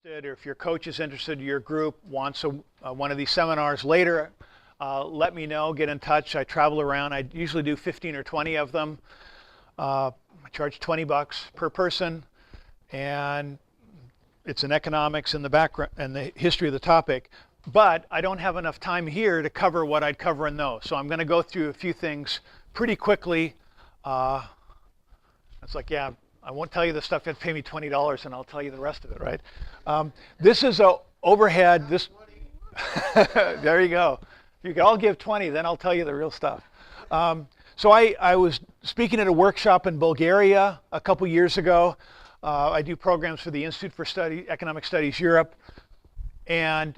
Or if your coach is interested, your group wants one of these seminars later, let me know, get in touch. I travel around. I usually do 15 or 20 of them. I charge $20 per person, and it's in economics and the background and the history of the topic. But I don't have enough time here to cover what I'd cover in those. So I'm going to go through a few things pretty quickly. It's like, yeah, I won't tell you the stuff that pay me $20 and I'll tell you the rest of it, right? This is a overhead. This there you go. If you can all give 20, then I'll tell you the real stuff. So I was speaking at a workshop in Bulgaria a couple years ago. I do programs for the Institute for Economic Studies Europe. And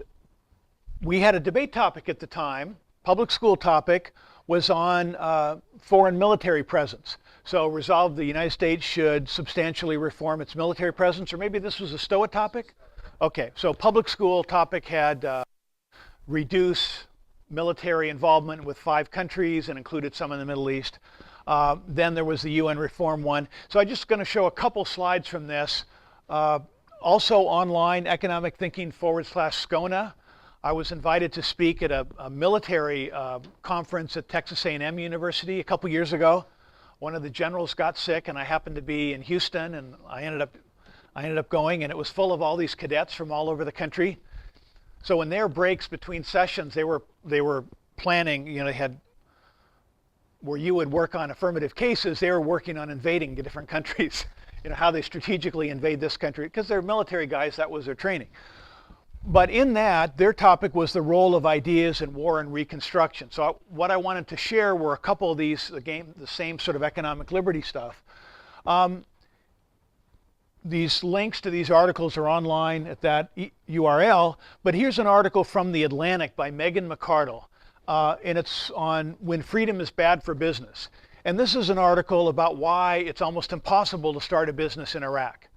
we had a debate topic at the time. Public school topic was on foreign military presence. So resolved the United States should substantially reform its military presence, or maybe this was a STOA topic? Okay, so public school topic had reduce military involvement with 5 countries and included some in the Middle East. Then there was the UN reform one. So I'm just going to show a couple slides from this. Also online, Economic Thinking /SCONA. I was invited to speak at a military conference at Texas A&M University a couple years ago. One of the generals got sick, and I happened to be in Houston, and I ended up going, and it was full of all these cadets from all over the country. So in their breaks between sessions, they were planning, you know, they had where you would work on affirmative cases, they were working on invading the different countries, you know, how they strategically invade this country, because they're military guys, that was their training. But in that, their topic was the role of ideas in war and reconstruction. So what I wanted to share were a couple of these, the same sort of economic liberty stuff. These links to these articles are online at that URL, but here's an article from The Atlantic by Megan McArdle, and it's on when freedom is bad for business. And this is an article about why it's almost impossible to start a business in Iraq.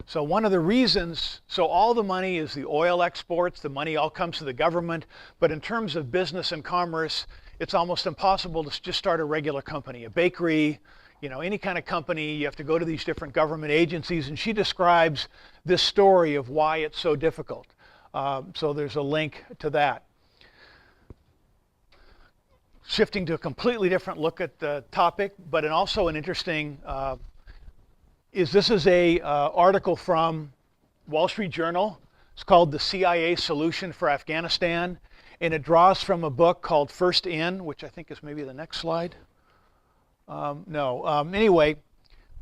So one of the reasons, so all the money is the oil exports, the money all comes to the government, but in terms of business and commerce, it's almost impossible to just start a regular company, a bakery, you know, any kind of company. You have to go to these different government agencies, and she describes this story of why it's so difficult. So there's a link to that. Shifting to a completely different look at the topic, but also an interesting this is a article from Wall Street Journal. It's called The CIA Solution for Afghanistan, and it draws from a book called First In, which I think is maybe the next slide. Anyway,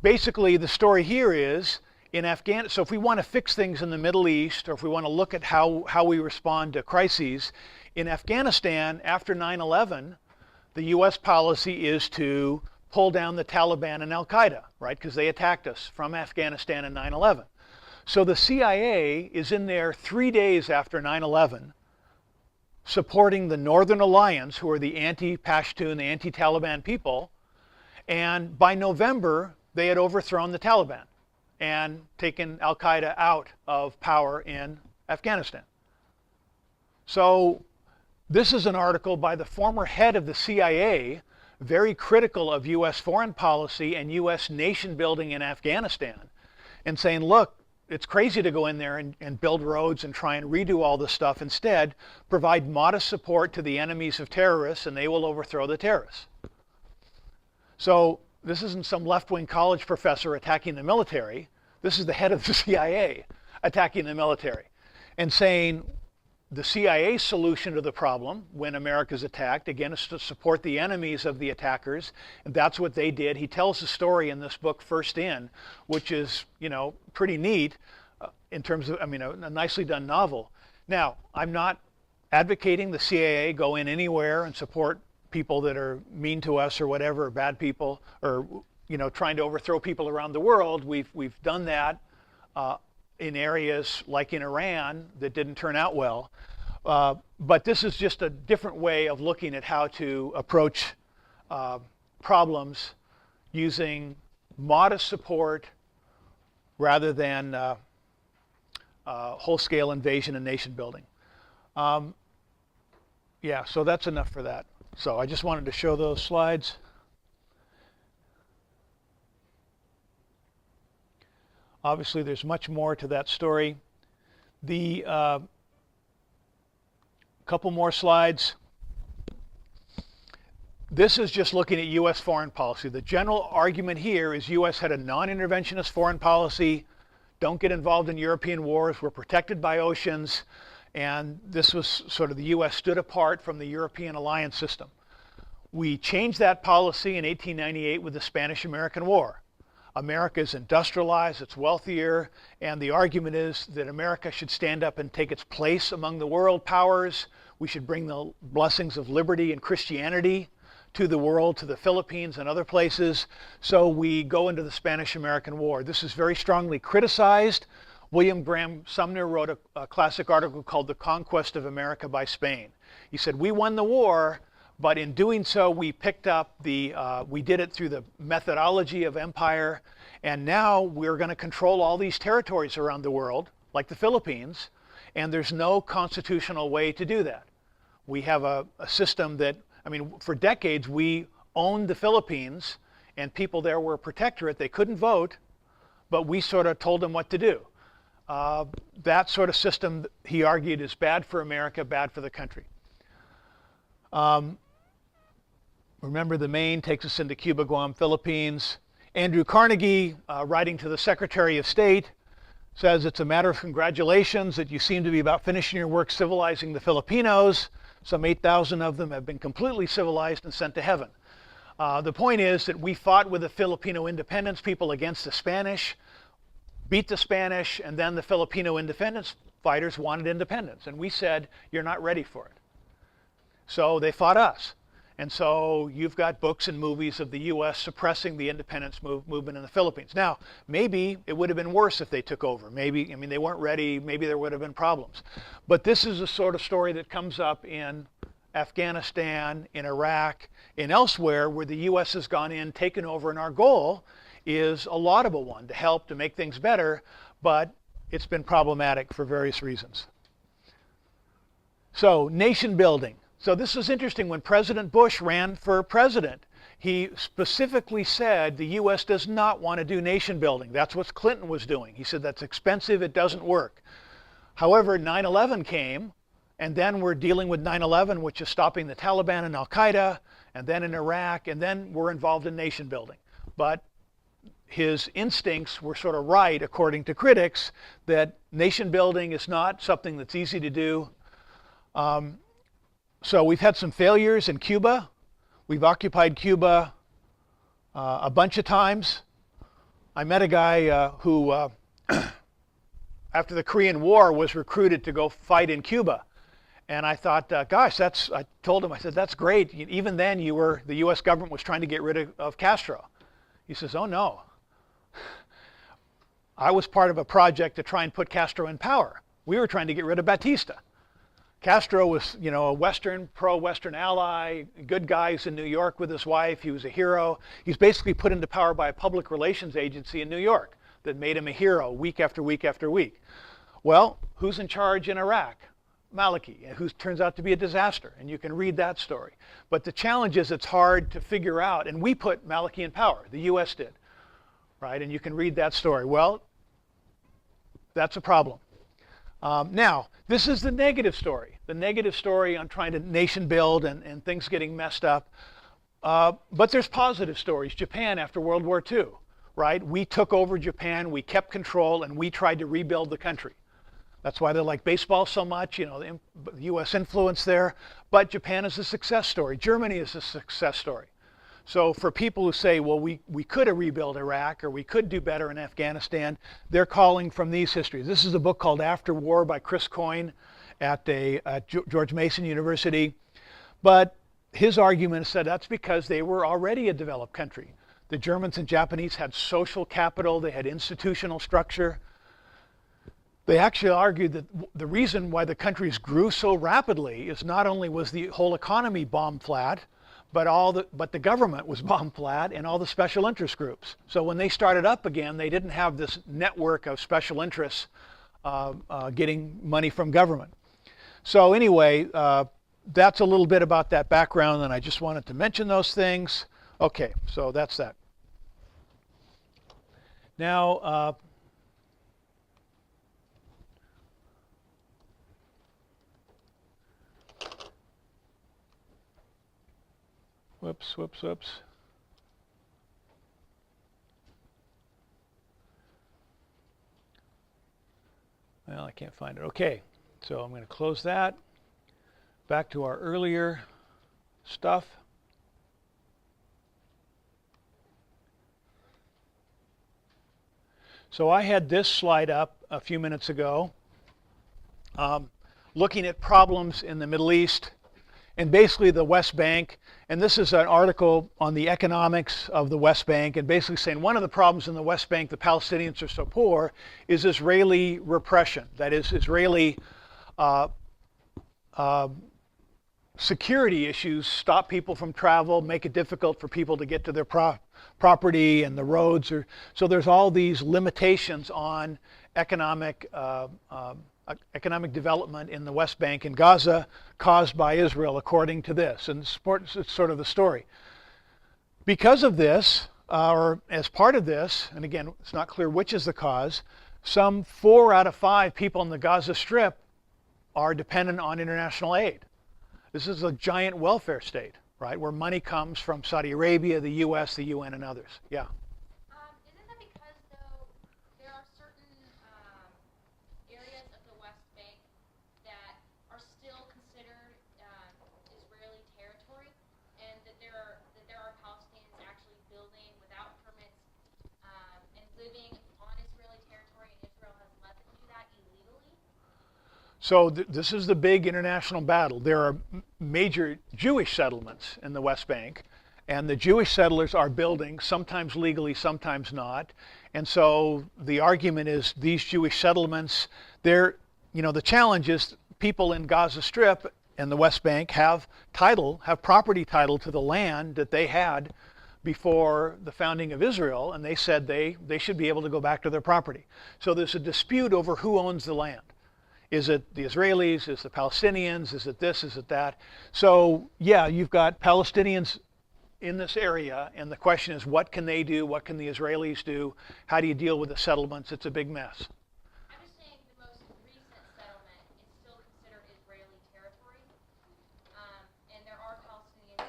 basically the story here is in Afghanistan. So if we want to fix things in the Middle East, or if we want to look at how we respond to crises, in Afghanistan after 9/11, the US policy is to pull down the Taliban and Al-Qaeda, right? Because they attacked us from Afghanistan in 9/11. So the CIA is in there 3 days after 9/11 supporting the Northern Alliance, who are the anti-Pashtun, the anti-Taliban people. And by November, they had overthrown the Taliban and taken Al-Qaeda out of power in Afghanistan. So this is an article by the former head of the CIA, very critical of US foreign policy and US nation building in Afghanistan, and saying, look, it's crazy to go in there and build roads and try and redo all this stuff. Instead, provide modest support to the enemies of terrorists, and they will overthrow the terrorists. So this isn't some left-wing college professor attacking the military. This is the head of the CIA attacking the military and saying, the CIA's solution to the problem when America's attacked, again, is to support the enemies of the attackers, and that's what they did. He tells the story in this book, First In, which is, you know, pretty neat in terms of, I mean, a nicely done novel. Now, I'm not advocating the CIA go in anywhere and support people that are mean to us or whatever, or bad people, or, you know, trying to overthrow people around the world. We've done that in areas like in Iran that didn't turn out well. But this is just a different way of looking at how to approach problems using modest support rather than whole-scale invasion and nation building. Yeah, so that's enough for that. So I just wanted to show those slides. Obviously, there's much more to that story. The couple more slides. This is just looking at U.S. foreign policy. The general argument here is U.S. had a non-interventionist foreign policy. Don't get involved in European wars. We're protected by oceans. And this was sort of the U.S. stood apart from the European alliance system. We changed that policy in 1898 with the Spanish-American War. America is industrialized, it's wealthier, and the argument is that America should stand up and take its place among the world powers. We should bring the blessings of liberty and Christianity to the world, to the Philippines and other places. So we go into the Spanish-American War. This is very strongly criticized. William Graham Sumner wrote a classic article called The Conquest of America by Spain. He said, we won the war, but in doing so, we picked up we did it through the methodology of empire, and now we're going to control all these territories around the world, like the Philippines, and there's no constitutional way to do that. We have a system that, I mean, for decades, we owned the Philippines, and people there were a protectorate. They couldn't vote, but we sort of told them what to do. That sort of system, he argued, is bad for America, bad for the country. Remember, the Maine takes us into Cuba, Guam, Philippines. Andrew Carnegie, writing to the Secretary of State, says it's a matter of congratulations that you seem to be about finishing your work civilizing the Filipinos. Some 8,000 of them have been completely civilized and sent to heaven. The point is that we fought with the Filipino independence people against the Spanish, beat the Spanish, and then the Filipino independence fighters wanted independence. And we said, you're not ready for it. So they fought us. And so you've got books and movies of the U.S. suppressing the independence movement in the Philippines. Now, maybe it would have been worse if they took over. Maybe, I mean, they weren't ready. Maybe there would have been problems. But this is a sort of story that comes up in Afghanistan, in Iraq, and elsewhere where the U.S. has gone in, taken over, and our goal is a laudable one, to help, to make things better, but it's been problematic for various reasons. So, nation building. So this is interesting. When President Bush ran for president, he specifically said the U.S. does not want to do nation building. That's what Clinton was doing. He said that's expensive, it doesn't work. However, 9/11 came, and then we're dealing with 9/11, which is stopping the Taliban and Al-Qaeda, and then in Iraq, and then we're involved in nation building. But his instincts were sort of right, according to critics, that nation building is not something that's easy to do. So we've had some failures in Cuba. We've occupied Cuba a bunch of times. I met a guy who, after the Korean War, was recruited to go fight in Cuba. And I thought, gosh, I told him, I said, that's great. Even then, the U.S. government was trying to get rid of Castro. He says, oh no. I was part of a project to try and put Castro in power. We were trying to get rid of Batista. Castro was, a pro-Western ally, good guys in New York with his wife. He was a hero. He's basically put into power by a public relations agency in New York that made him a hero week after week after week. Well, who's in charge in Iraq? Maliki, who turns out to be a disaster, and you can read that story. But the challenge is it's hard to figure out, and we put Maliki in power, the U.S. did, right? And you can read that story. Well, that's a problem. Now, this is the negative story on trying to nation build and things getting messed up. But there's positive stories. Japan after World War II, right? We took over Japan, we kept control, and we tried to rebuild the country. That's why they like baseball so much, the U.S. influence there. But Japan is a success story. Germany is a success story. So for people who say, well, we could have rebuilt Iraq, or we could do better in Afghanistan, they're calling from these histories. This is a book called After War by Chris Coyne at George Mason University. But his argument said that's because they were already a developed country. The Germans and Japanese had social capital, they had institutional structure. They actually argued that the reason why the countries grew so rapidly is not only was the whole economy bomb flat, but the government was bomb flat, and all the special interest groups. So when they started up again, they didn't have this network of special interests getting money from government. So anyway, that's a little bit about that background, and I just wanted to mention those things. Okay, so that's that. Now, Whoops. Well, I can't find it. Okay, so I'm going to close that. Back to our earlier stuff. So I had this slide up a few minutes ago, looking at problems in the Middle East and basically the West Bank. And this is an article on the economics of the West Bank, and basically saying one of the problems in the West Bank, the Palestinians are so poor, is Israeli repression. That is, Israeli security issues stop people from travel, make it difficult for people to get to their property, and the roads are, so there's all these limitations on economic development in the West Bank and Gaza caused by Israel, according to this. And it's sort of the story. Because of this, or as part of this, and again, it's not clear which is the cause, some 4 out of 5 people in the Gaza Strip are dependent on international aid. This is a giant welfare state, right, where money comes from Saudi Arabia, the U.S., the UN, and others. Yeah. Isn't that because, though, there are certain areas of the West Bank that are still considered Israeli territory, and that there are Palestinians actually building without permits and living on Israeli territory, and Israel has let them do that illegally? So this is the big international battle. There are major Jewish settlements in the West Bank, and the Jewish settlers are building, sometimes legally, sometimes not. And so the argument is these Jewish settlements, the challenge is people in Gaza Strip and the West Bank have property title to the land that they had before the founding of Israel, and they said they should be able to go back to their property. So there's a dispute over who owns the land. Is it the Israelis? Is it the Palestinians? Is it this? Is it that? So yeah, you've got Palestinians in this area, and the question is, what can they do? What can the Israelis do? How do you deal with the settlements? It's a big mess. I'm just saying the most recent settlement is still considered Israeli territory, and there are Palestinians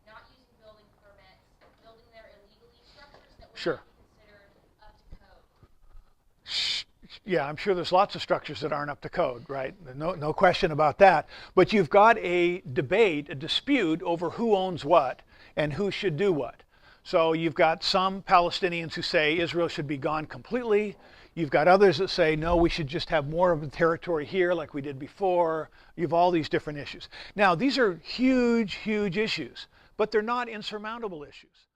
not using building permits, building there illegally structures that would Sure. not be considered up to code. Yeah, I'm sure there's lots of structures that aren't up to code, right? No question about that. But you've got a dispute over who owns what and who should do what. So you've got some Palestinians who say Israel should be gone completely. You've got others that say, no, we should just have more of the territory here like we did before. You have all these different issues. Now, these are huge, huge issues, but they're not insurmountable issues.